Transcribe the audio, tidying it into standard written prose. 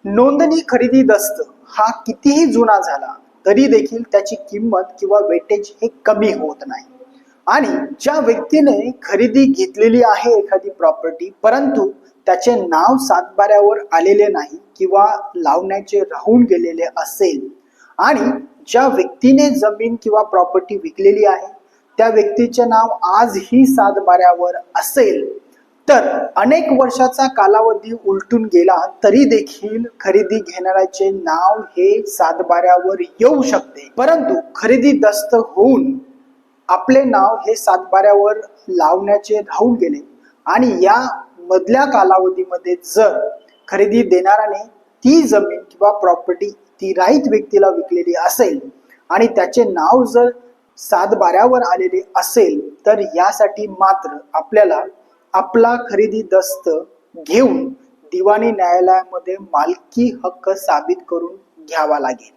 नोंदणी खरेदी दस्त हा कितीही जुना झाला तरी देखील त्याची किंमत किंवा वेटेज हे कमी होत नाही। आणि ज्या व्यक्तीने खरेदी घेतलेली आहे एखादी प्रॉपर्टी परंतु त्याचे नाव सातबाऱ्यावर आलेले नाही किंवा लावण्याचे राहून गेलेले असेल आणि ज्या व्यक्तीने जमीन किंवा प्रॉपर्टी विकलेली आहे त्या व्यक्तीचे नाव आजही सातबाऱ्यावर असेल तर अनेक वर्षाचा कालावधी उलटून गेला तरी देखील खरेदी घेणाऱ्याचे नाव हे सातबाऱ्यावर येऊ शकते, परंतु खरेदी दस्त होऊन आपले नाव हे सातबाऱ्यावर लावण्याचे राहून गेले आणि या मधल्या कालावधीमध्ये जर खरेदी देणाऱ्याने ती जमीन किंवा प्रॉपर्टी ती राईत व्यक्तीला विकलेली असेल आणि त्याचे नाव जर सातबाऱ्यावर आलेले असेल तर यासाठी मात्र आपल्याला आपला खरेदी दस्त घेऊन दिवाणी न्यायालयामध्ये मालकी हक्क साबित करून घ्यावा लागेल।